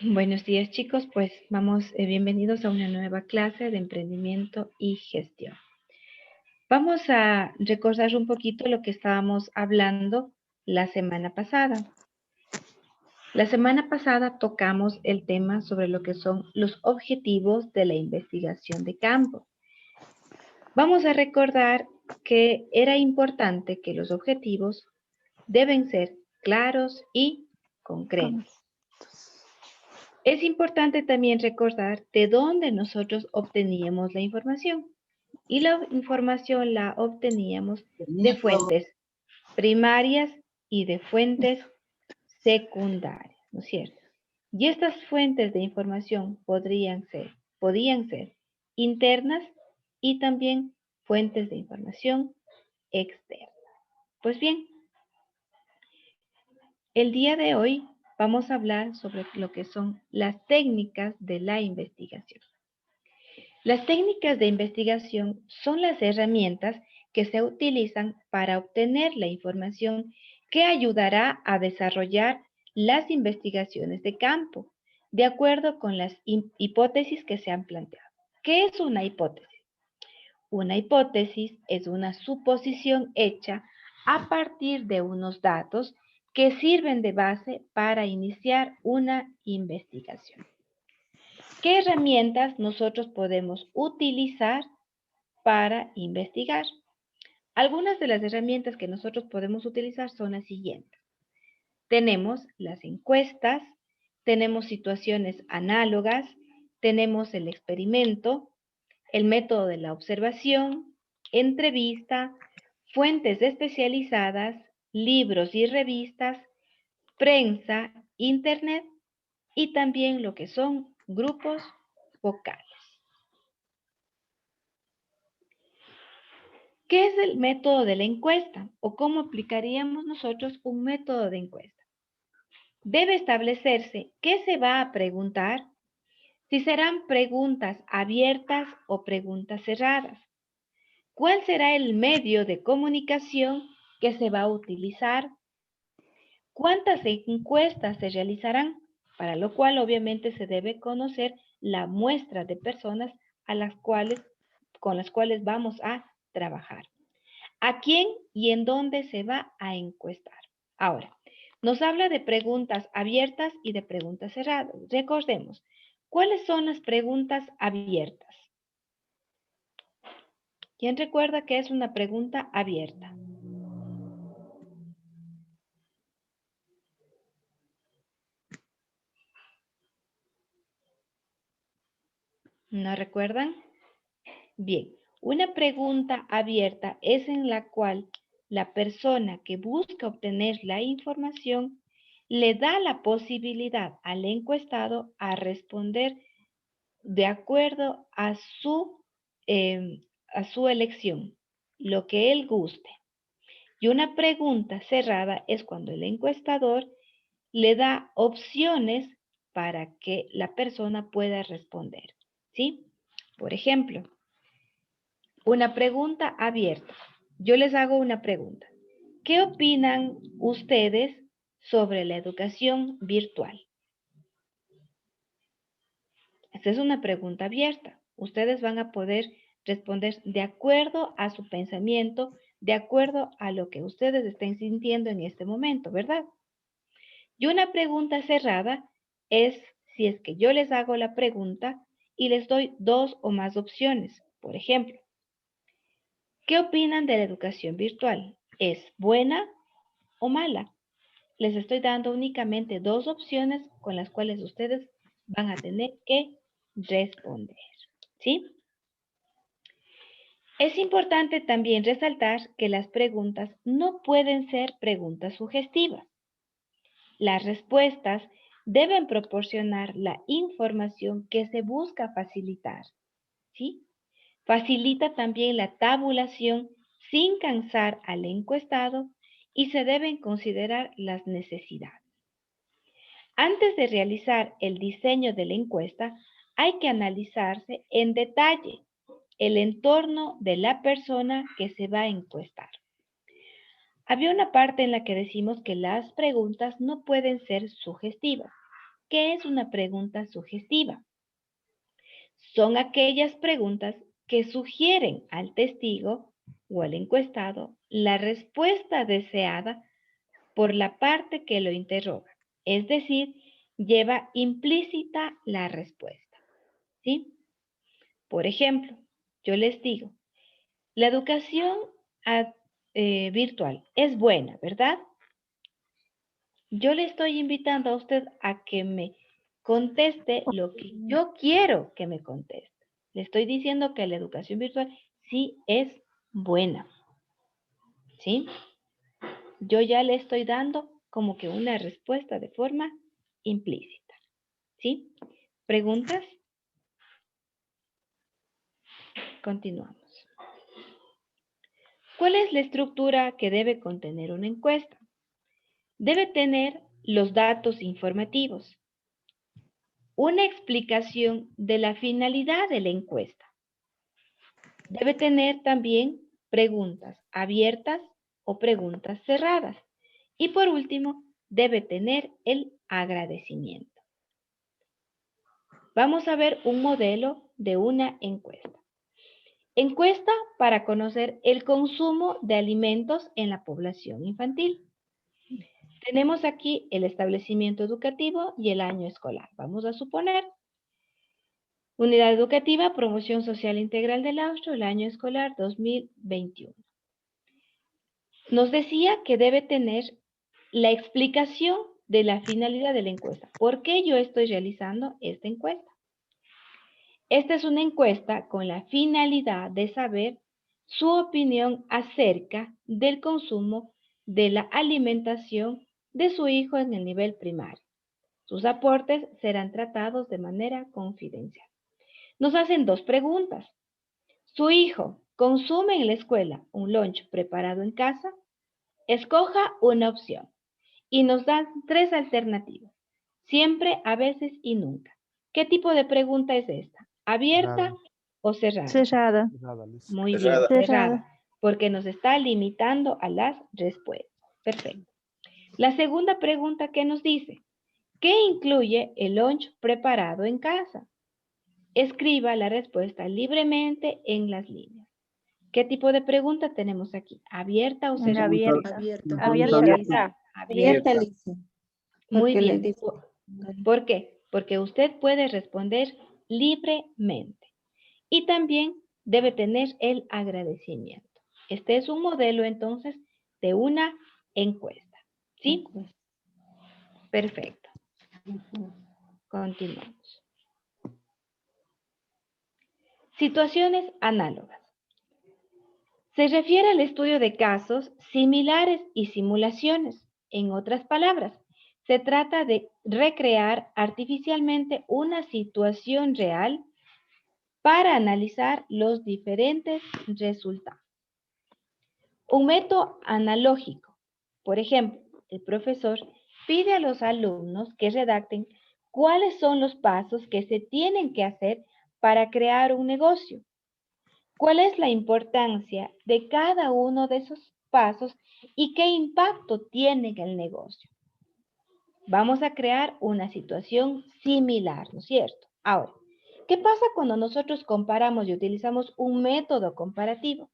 Buenos días chicos, pues vamos, bienvenidos a una nueva clase de emprendimiento y gestión. Vamos a recordar un poquito lo que estábamos hablando la semana pasada. La semana pasada tocamos el tema sobre lo que son los objetivos de la investigación de campo. Vamos a recordar que era importante que los objetivos deben ser claros y concretos. Es importante también recordar de dónde nosotros obteníamos la información. Y la información la obteníamos de fuentes primarias y de fuentes secundarias, ¿no es cierto? Y estas fuentes de información podían ser internas y también fuentes de información externas. Pues bien, el día de hoy vamos a hablar sobre lo que son las técnicas de la investigación. Las técnicas de investigación son las herramientas que se utilizan para obtener la información que ayudará a desarrollar las investigaciones de campo, de acuerdo con las hipótesis que se han planteado. ¿Qué es una hipótesis? Una hipótesis es una suposición hecha a partir de unos datos que sirven de base para iniciar una investigación. ¿Qué herramientas nosotros podemos utilizar para investigar? Algunas de las herramientas que nosotros podemos utilizar son las siguientes. Tenemos las encuestas, tenemos situaciones análogas, tenemos el experimento, el método de la observación, entrevista, fuentes especializadas, libros y revistas, prensa, internet y también lo que son grupos focales. ¿Qué es el método de la encuesta o cómo aplicaríamos nosotros un método de encuesta? Debe establecerse qué se va a preguntar, si serán preguntas abiertas o preguntas cerradas. ¿Cuál será el medio de comunicación que se va a utilizar? ¿Cuántas encuestas se realizarán? Para lo cual obviamente se debe conocer la muestra de personas con las cuales vamos a trabajar. ¿A quién y en dónde se va a encuestar? Ahora, nos habla de preguntas abiertas y de preguntas cerradas. Recordemos, ¿cuáles son las preguntas abiertas? ¿Quién recuerda que es una pregunta abierta? ¿No recuerdan? Bien, una pregunta abierta es en la cual la persona que busca obtener la información le da la posibilidad al encuestado a responder de acuerdo a su elección, lo que él guste. Y una pregunta cerrada es cuando el encuestador le da opciones para que la persona pueda responder, ¿sí? Por ejemplo, una pregunta abierta. Yo les hago una pregunta. ¿Qué opinan ustedes sobre la educación virtual? Esta es una pregunta abierta. Ustedes van a poder responder de acuerdo a su pensamiento, de acuerdo a lo que ustedes estén sintiendo en este momento, ¿verdad? Y una pregunta cerrada es si es que yo les hago la pregunta y les doy dos o más opciones. Por ejemplo, ¿qué opinan de la educación virtual? ¿Es buena o mala? Les estoy dando únicamente dos opciones con las cuales ustedes van a tener que responder, ¿sí? Es importante también resaltar que las preguntas no pueden ser preguntas sugestivas. Las respuestas deben proporcionar la información que se busca facilitar, ¿sí? Facilita también la tabulación sin cansar al encuestado y se deben considerar las necesidades. Antes de realizar el diseño de la encuesta, hay que analizarse en detalle el entorno de la persona que se va a encuestar. Había una parte en la que decimos que las preguntas no pueden ser sugestivas. ¿Qué es una pregunta sugestiva? Son aquellas preguntas que sugieren al testigo o al encuestado la respuesta deseada por la parte que lo interroga. Es decir, lleva implícita la respuesta. ¿Sí? Por ejemplo, yo les digo, la educación virtual es buena, ¿verdad? Yo le estoy invitando a usted a que me conteste lo que yo quiero que me conteste. Le estoy diciendo que la educación virtual sí es buena. ¿Sí? Yo ya le estoy dando como que una respuesta de forma implícita. ¿Sí? ¿Preguntas? Continuamos. ¿Cuál es la estructura que debe contener una encuesta? Debe tener los datos informativos, una explicación de la finalidad de la encuesta. Debe tener también preguntas abiertas o preguntas cerradas. Y por último, debe tener el agradecimiento. Vamos a ver un modelo de una encuesta. Encuesta para conocer el consumo de alimentos en la población infantil. Tenemos aquí el establecimiento educativo y el año escolar. Vamos a suponer Unidad Educativa, Promoción Social Integral del Austro, el año escolar 2021. Nos decía que debe tener la explicación de la finalidad de la encuesta. ¿Por qué yo estoy realizando esta encuesta? Esta es una encuesta con la finalidad de saber su opinión acerca del consumo de la alimentación de su hijo en el nivel primario. Sus aportes serán tratados de manera confidencial. Nos hacen dos preguntas. ¿Su hijo consume en la escuela un lunch preparado en casa? Escoja una opción y nos dan tres alternativas. Siempre, a veces y nunca. ¿Qué tipo de pregunta es esta? ¿Abierta o cerrada? Cerrada. Muy bien, cerrada, porque nos está limitando a las respuestas. Perfecto. La segunda pregunta que nos dice, ¿qué incluye el lunch preparado en casa? Escriba la respuesta libremente en las líneas. ¿Qué tipo de pregunta tenemos aquí? ¿Abierta o cerrada? Abierta. Abierta. Abierta. Lisa. Muy Porque le bien. dice- ¿Por qué? Porque usted puede responder libremente. Y también debe tener el agradecimiento. Este es un modelo entonces de una encuesta. ¿Sí? Perfecto. Continuamos. Situaciones análogas. Se refiere al estudio de casos similares y simulaciones. En otras palabras, se trata de recrear artificialmente una situación real para analizar los diferentes resultados. Un método analógico. Por ejemplo, el profesor pide a los alumnos que redacten cuáles son los pasos que se tienen que hacer para crear un negocio. ¿Cuál es la importancia de cada uno de esos pasos y qué impacto tiene en el negocio? Vamos a crear una situación similar, ¿no es cierto? Ahora, ¿qué pasa cuando nosotros comparamos y utilizamos un método comparativo?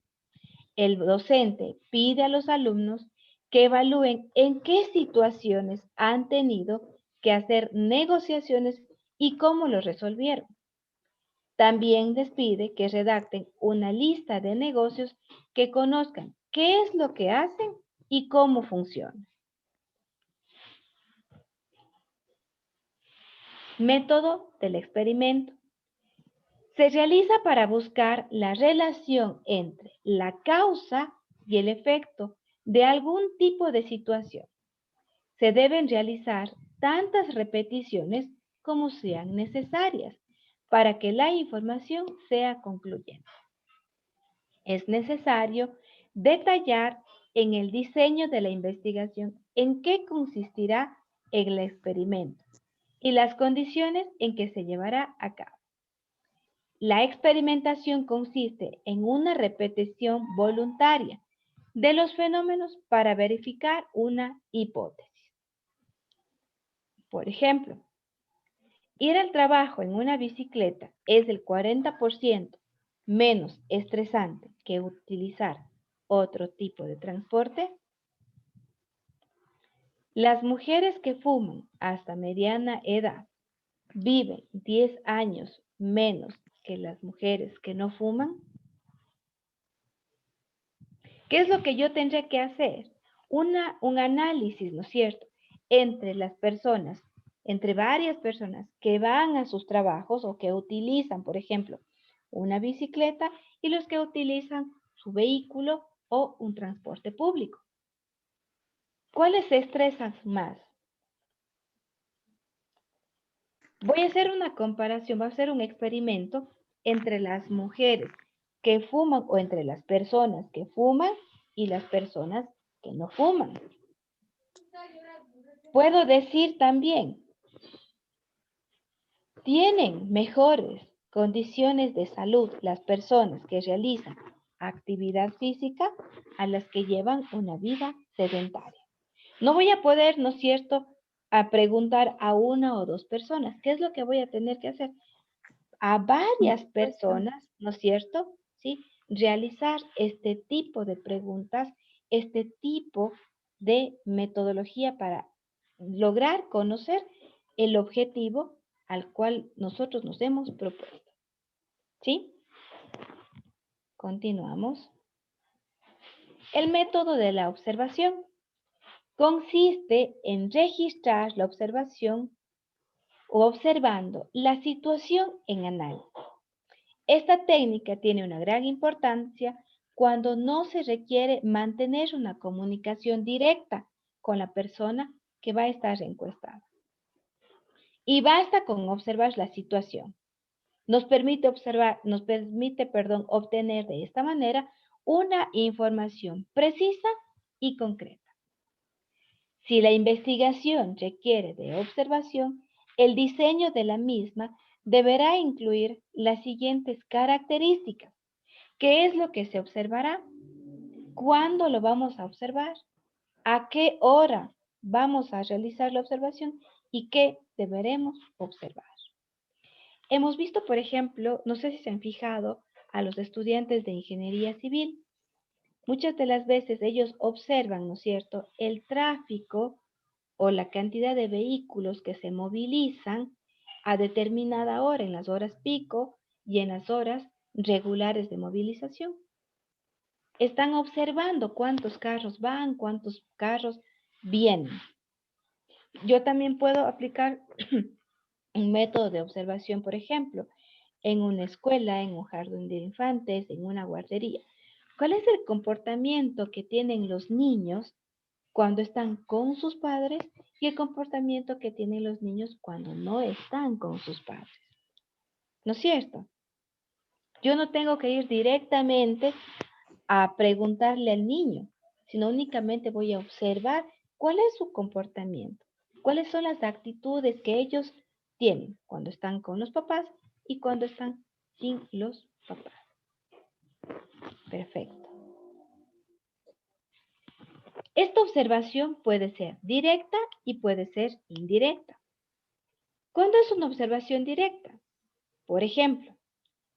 El docente pide a los alumnos que evalúen en qué situaciones han tenido que hacer negociaciones y cómo lo resolvieron. También les pide que redacten una lista de negocios que conozcan qué es lo que hacen y cómo funciona. Método del experimento. Se realiza para buscar la relación entre la causa y el efecto de algún tipo de situación. Se deben realizar tantas repeticiones como sean necesarias para que la información sea concluyente. Es necesario detallar en el diseño de la investigación en qué consistirá el experimento y las condiciones en que se llevará a cabo. La experimentación consiste en una repetición voluntaria de los fenómenos para verificar una hipótesis. Por ejemplo, Ir al trabajo en una bicicleta es el 40% menos estresante que utilizar otro tipo de transporte. Las mujeres que fuman hasta mediana edad viven 10 años menos que las mujeres que no fuman. ¿Qué es lo que yo tendré que hacer? Un análisis, ¿no es cierto?, entre las personas, entre varias personas que van a sus trabajos o que utilizan, por ejemplo, una bicicleta y los que utilizan su vehículo o un transporte público. ¿Cuáles se estresan más? Voy a hacer una comparación, voy a hacer un experimento entre las mujeres que fuman o entre las personas que fuman y las personas que no fuman. Puedo decir también, tienen mejores condiciones de salud las personas que realizan actividad física a las que llevan una vida sedentaria. No voy a poder, ¿no es cierto?, a preguntar a una o dos personas. ¿Qué es lo que voy a tener que hacer? A varias personas, ¿no es cierto? ¿Sí? Realizar este tipo de preguntas, este tipo de metodología para lograr conocer el objetivo al cual nosotros nos hemos propuesto. ¿Sí? Continuamos. El método de la observación consiste en registrar la observación o observando la situación en análisis. Esta técnica tiene una gran importancia cuando no se requiere mantener una comunicación directa con la persona que va a estar encuestada. Y basta con observar la situación. Nos permite obtener de esta manera una información precisa y concreta. Si la investigación requiere de observación, el diseño de la misma deberá incluir las siguientes características. ¿Qué es lo que se observará? ¿Cuándo lo vamos a observar? ¿A qué hora vamos a realizar la observación? ¿Y qué deberemos observar? Hemos visto, por ejemplo, no sé si se han fijado, a los estudiantes de ingeniería civil. Muchas de las veces ellos observan, ¿no es cierto?, el tráfico o la cantidad de vehículos que se movilizan a determinada hora, en las horas pico y en las horas regulares de movilización. Están observando cuántos carros van, cuántos carros vienen. Yo también puedo aplicar un método de observación, por ejemplo, en una escuela, en un jardín de infantes, en una guardería. ¿Cuál es el comportamiento que tienen los niños cuando están con sus padres y el comportamiento que tienen los niños cuando no están con sus padres? ¿No es cierto? Yo no tengo que ir directamente a preguntarle al niño, sino únicamente voy a observar cuál es su comportamiento, cuáles son las actitudes que ellos tienen cuando están con los papás y cuando están sin los papás. Perfecto. Esta observación puede ser directa y puede ser indirecta. ¿Cuándo es una observación directa? Por ejemplo,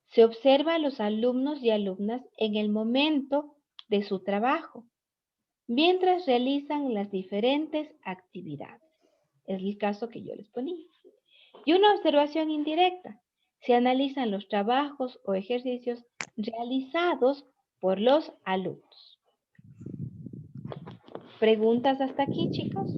se observa a los alumnos y alumnas en el momento de su trabajo, mientras realizan las diferentes actividades. Es el caso que yo les ponía. Y una observación indirecta. Se analizan los trabajos o ejercicios realizados por los alumnos. ¿Preguntas hasta aquí, chicos?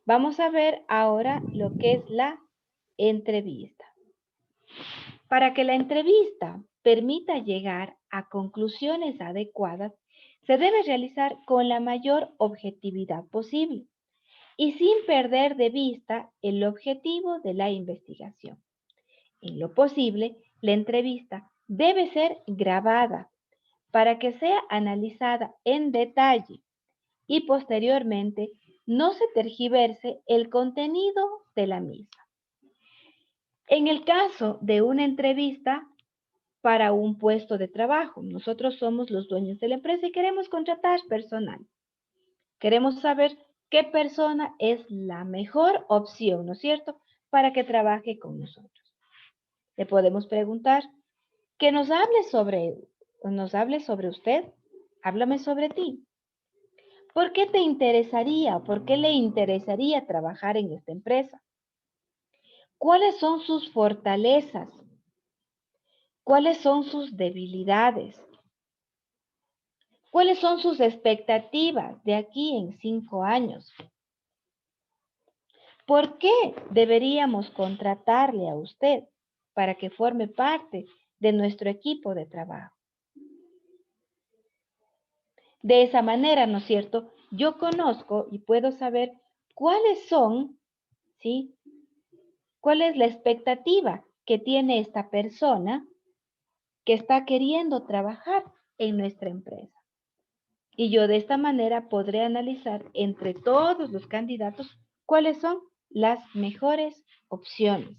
Vamos a ver ahora lo que es la entrevista. Para que la entrevista permita llegar a conclusiones adecuadas, se debe realizar con la mayor objetividad posible y sin perder de vista el objetivo de la investigación. En lo posible, la entrevista debe ser grabada para que sea analizada en detalle y posteriormente no se tergiverse el contenido de la misma. En el caso de una entrevista para un puesto de trabajo, nosotros somos los dueños de la empresa y queremos contratar personal. Queremos saber qué persona es la mejor opción, ¿no es cierto?, para que trabaje con nosotros. Le podemos preguntar que nos hable sobre usted. Háblame sobre ti. ¿Por qué te interesaría, por qué le interesaría trabajar en esta empresa? ¿Cuáles son sus fortalezas? ¿Cuáles son sus debilidades? ¿Cuáles son sus expectativas de aquí en 5 años? ¿Por qué deberíamos contratarle a usted para que forme parte de nuestro equipo de trabajo? De esa manera, ¿no es cierto?, yo conozco y puedo saber cuáles son, ¿sí? ¿Cuál es la expectativa que tiene esta persona que está queriendo trabajar en nuestra empresa? Y yo de esta manera podré analizar entre todos los candidatos cuáles son las mejores opciones.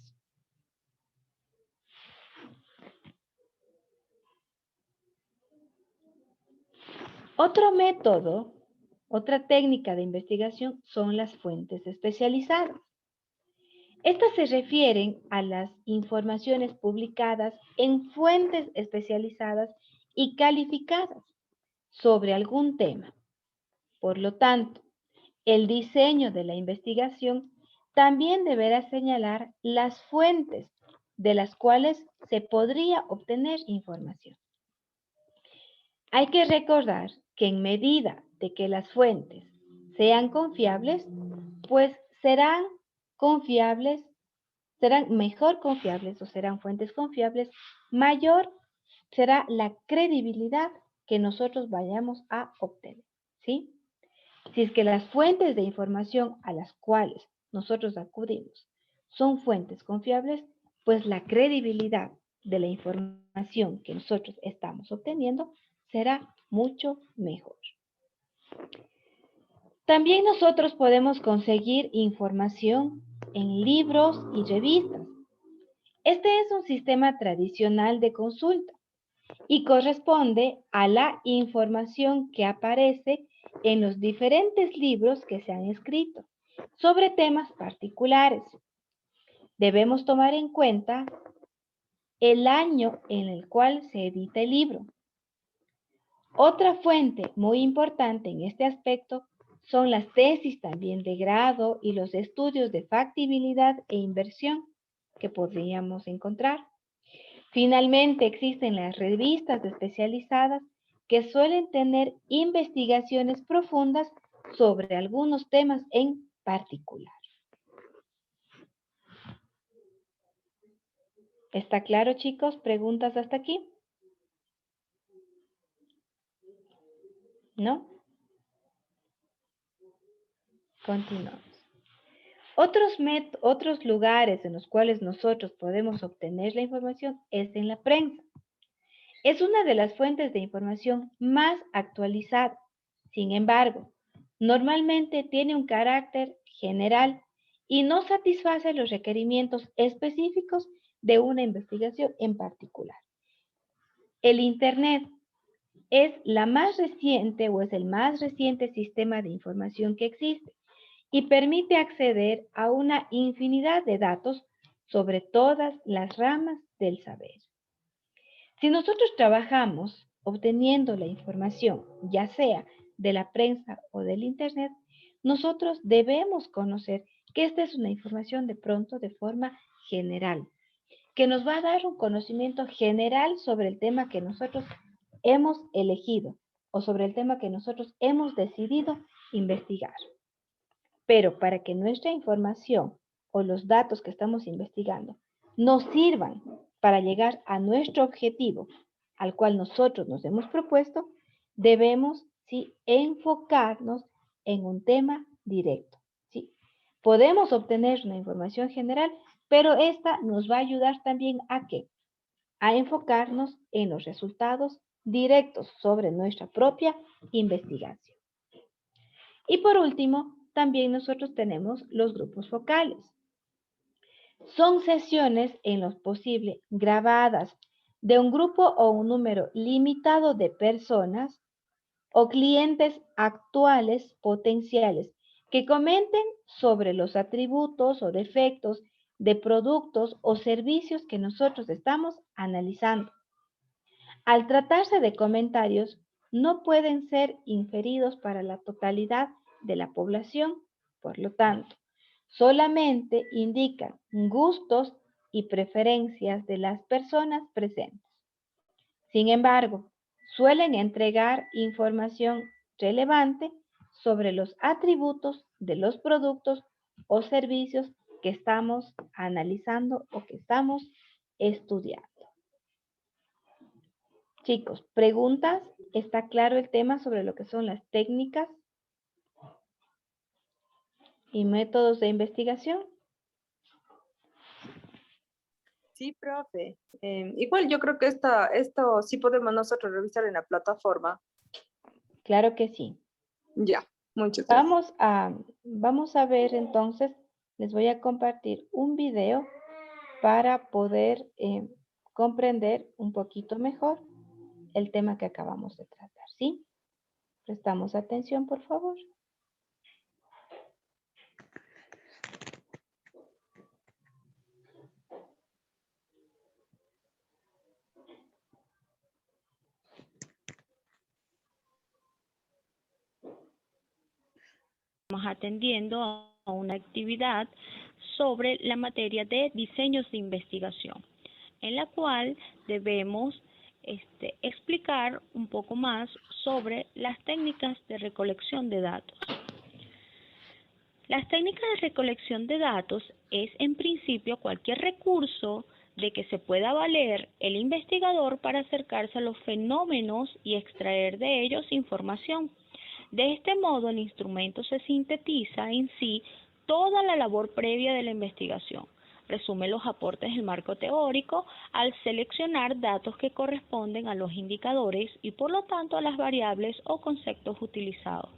Otro método, otra técnica de investigación son las fuentes especializadas. Estas se refieren a las informaciones publicadas en fuentes especializadas y calificadas sobre algún tema. Por lo tanto, el diseño de la investigación también deberá señalar las fuentes de las cuales se podría obtener información. Hay que recordar que en medida de que las fuentes sean confiables, pues serán confiables, serán mejor confiables o serán fuentes confiables, mayor será la credibilidad que nosotros vayamos a obtener, ¿sí? Si es que las fuentes de información a las cuales nosotros acudimos son fuentes confiables, pues la credibilidad de la información que nosotros estamos obteniendo será mucho mejor. También nosotros podemos conseguir información en libros y revistas. Este es un sistema tradicional de consulta y corresponde a la información que aparece en los diferentes libros que se han escrito sobre temas particulares. Debemos tomar en cuenta el año en el cual se edita el libro. Otra fuente muy importante en este aspecto son las tesis también de grado y los estudios de factibilidad e inversión que podríamos encontrar. Finalmente, existen las revistas especializadas que suelen tener investigaciones profundas sobre algunos temas en particular. ¿Está claro, chicos? ¿Preguntas hasta aquí? ¿No? Continuamos. Otros lugares en los cuales nosotros podemos obtener la información es en la prensa. Es una de las fuentes de información más actualizada. Sin embargo, normalmente tiene un carácter general y no satisface los requerimientos específicos de una investigación en particular. El Internet es la más reciente o es el más reciente sistema de información que existe y permite acceder a una infinidad de datos sobre todas las ramas del saber. Si nosotros trabajamos obteniendo la información, ya sea de la prensa o del Internet, nosotros debemos conocer que esta es una información de pronto de forma general, que nos va a dar un conocimiento general sobre el tema que nosotros hemos elegido o sobre el tema que nosotros hemos decidido investigar. Pero para que nuestra información o los datos que estamos investigando nos sirvan para llegar a nuestro objetivo al cual nosotros nos hemos propuesto, debemos ¿sí? enfocarnos en un tema directo. ¿sí? Podemos obtener una información general, pero esta nos va a ayudar también ¿a qué? A enfocarnos en los resultados directos sobre nuestra propia investigación. Y por último, también nosotros tenemos los grupos focales. Son sesiones en lo posible grabadas de un grupo o un número limitado de personas o clientes actuales potenciales que comenten sobre los atributos o defectos de productos o servicios que nosotros estamos analizando. Al tratarse de comentarios, no pueden ser inferidos para la totalidad de la población, por lo tanto, solamente indican gustos y preferencias de las personas presentes. Sin embargo, suelen entregar información relevante sobre los atributos de los productos o servicios que estamos analizando o que estamos estudiando. Chicos, ¿preguntas? ¿Está claro el tema sobre lo que son las técnicas y métodos de investigación? Sí, profe. Igual yo creo que esto sí podemos nosotros revisar en la plataforma. Claro que sí. Ya, muchas gracias. Vamos a ver entonces, les voy a compartir un video para poder comprender un poquito mejor el tema que acabamos de tratar, ¿sí? Prestamos atención, por favor. Estamos atendiendo a una actividad sobre la materia de diseños de investigación, en la cual debemos explicar un poco más sobre las técnicas de recolección de datos. Las técnicas de recolección de datos es en principio cualquier recurso de que se pueda valer el investigador para acercarse a los fenómenos y extraer de ellos información. De este modo, el instrumento se sintetiza en sí toda la labor previa de la investigación. Resume los aportes del marco teórico al seleccionar datos que corresponden a los indicadores y por lo tanto a las variables o conceptos utilizados.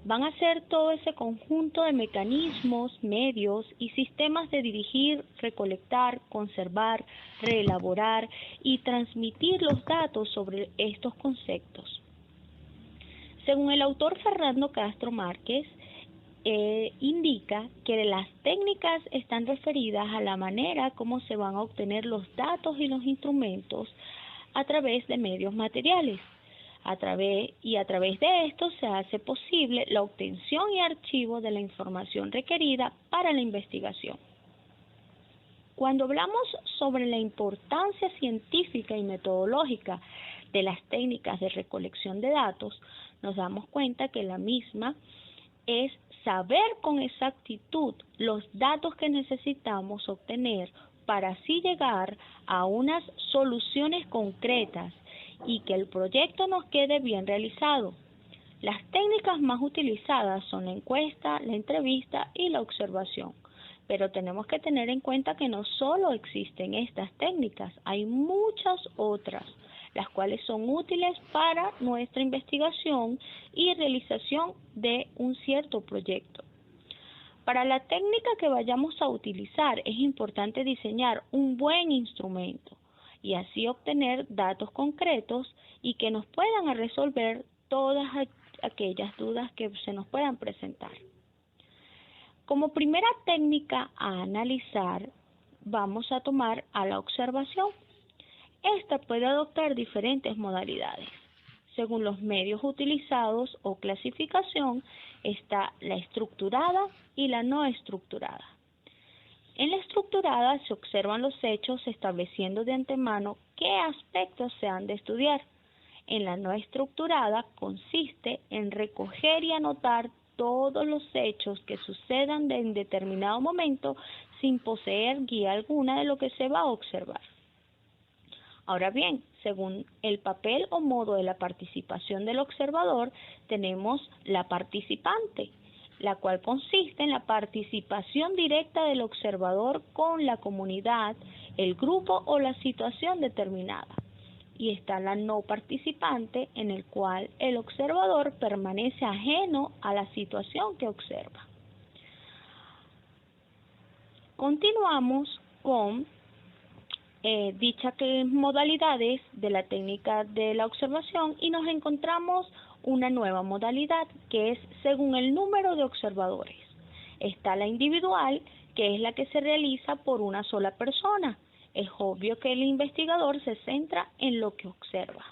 Van a ser todo ese conjunto de mecanismos, medios y sistemas de dirigir, recolectar, conservar, reelaborar y transmitir los datos sobre estos conceptos. Según el autor Fernando Castro Márquez, indica que las técnicas están referidas a la manera como se van a obtener los datos y los instrumentos a través de medios materiales. A través de esto se hace posible la obtención y archivo de la información requerida para la investigación. Cuando hablamos sobre la importancia científica y metodológica de las técnicas de recolección de datos, nos damos cuenta que la misma es saber con exactitud los datos que necesitamos obtener para así llegar a unas soluciones concretas y que el proyecto nos quede bien realizado. Las técnicas más utilizadas son la encuesta, la entrevista y la observación. Pero tenemos que tener en cuenta que no solo existen estas técnicas, hay muchas otras, las cuales son útiles para nuestra investigación y realización de un cierto proyecto. Para la técnica que vayamos a utilizar es importante diseñar un buen instrumento y así obtener datos concretos y que nos puedan resolver todas aquellas dudas que se nos puedan presentar. Como primera técnica a analizar, vamos a tomar a la observación. Esta puede adoptar diferentes modalidades. Según los medios utilizados o clasificación, está la estructurada y la no estructurada. En la estructurada se observan los hechos estableciendo de antemano qué aspectos se han de estudiar. En la no estructurada consiste en recoger y anotar todos los hechos que sucedan en determinado momento sin poseer guía alguna de lo que se va a observar. Ahora bien, según el papel o modo de la participación del observador, tenemos la participante, la cual consiste en la participación directa del observador con la comunidad, el grupo o la situación determinada. Y está la no participante, en el cual el observador permanece ajeno a la situación que observa. Continuamos con dichas modalidades de la técnica de la observación y nos encontramos una nueva modalidad que es según el número de observadores. Está la individual, que es la que se realiza por una sola persona. Es obvio que el investigador se centra en lo que observa.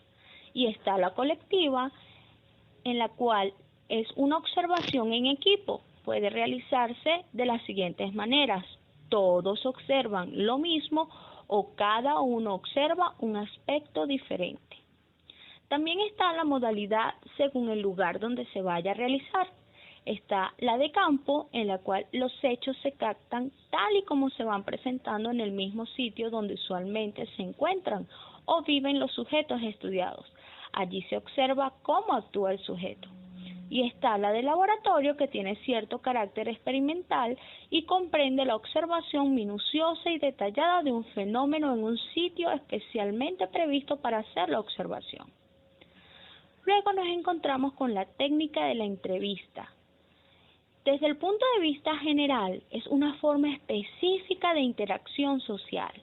Y está la colectiva, en la cual es una observación en equipo. Puede realizarse de las siguientes maneras. Todos observan lo mismo o cada uno observa un aspecto diferente. También está la modalidad según el lugar donde se vaya a realizar. Está la de campo, en la cual los hechos se captan tal y como se van presentando en el mismo sitio donde usualmente se encuentran o viven los sujetos estudiados. Allí se observa cómo actúa el sujeto. Y está la de laboratorio, que tiene cierto carácter experimental y comprende la observación minuciosa y detallada de un fenómeno en un sitio especialmente previsto para hacer la observación. Luego nos encontramos con la técnica de la entrevista. Desde el punto de vista general, es una forma específica de interacción social.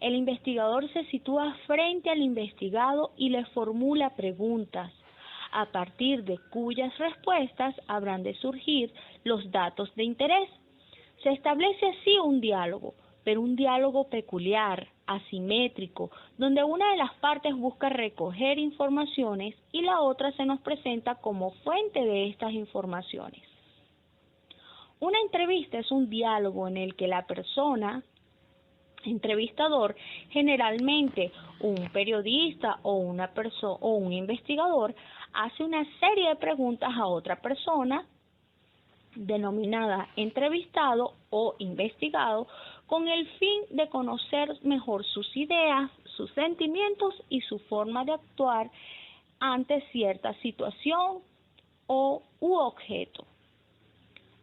El investigador se sitúa frente al investigado y le formula preguntas, a partir de cuyas respuestas habrán de surgir los datos de interés. Se establece así un diálogo, pero un diálogo peculiar, asimétrico, donde una de las partes busca recoger informaciones y la otra se nos presenta como fuente de estas informaciones. Una entrevista es un diálogo en el que la persona entrevistador, generalmente un periodista o un investigador, hace una serie de preguntas a otra persona, denominada entrevistado o investigado, con el fin de conocer mejor sus ideas, sus sentimientos y su forma de actuar ante cierta situación u objeto.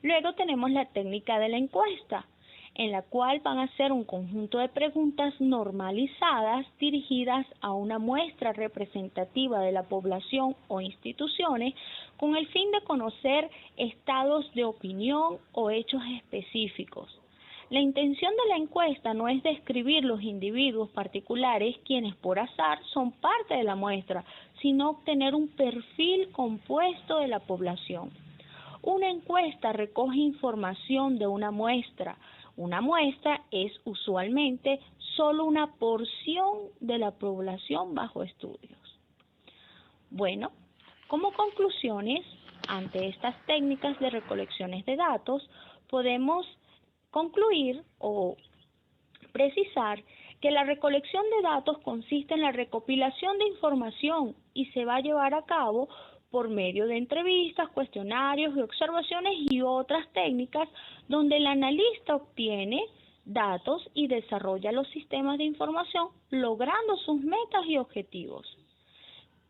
Luego tenemos la técnica de la encuesta, en la cual van a hacer un conjunto de preguntas normalizadas dirigidas a una muestra representativa de la población o instituciones con el fin de conocer estados de opinión o hechos específicos. La intención de la encuesta no es describir los individuos particulares quienes por azar son parte de la muestra, sino obtener un perfil compuesto de la población. Una encuesta recoge información de una muestra. Una muestra es usualmente solo una porción de la población bajo estudios. Bueno, como conclusiones, ante estas técnicas de recolecciones de datos, podemos concluir o precisar que la recolección de datos consiste en la recopilación de información y se va a llevar a cabo por medio de entrevistas, cuestionarios y observaciones y otras técnicas donde el analista obtiene datos y desarrolla los sistemas de información logrando sus metas y objetivos.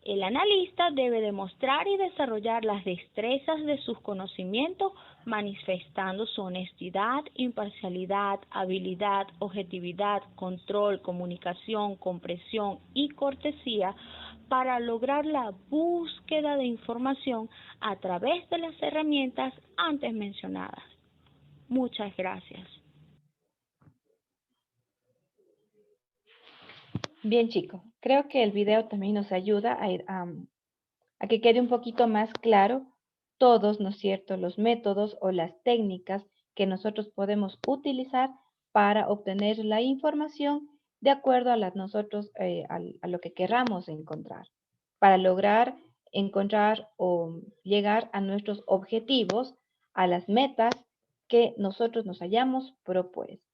El analista debe demostrar y desarrollar las destrezas de sus conocimientos manifestando su honestidad, imparcialidad, habilidad, objetividad, control, comunicación, comprensión y cortesía para lograr la búsqueda de información a través de las herramientas antes mencionadas. Muchas gracias. Bien, chicos, creo que el video también nos ayuda a que quede un poquito más claro todos, ¿no es cierto?, los métodos o las técnicas que nosotros podemos utilizar para obtener la información de acuerdo a a lo que queramos encontrar, para lograr encontrar o llegar a nuestros objetivos, a las metas que nosotros nos hayamos propuesto.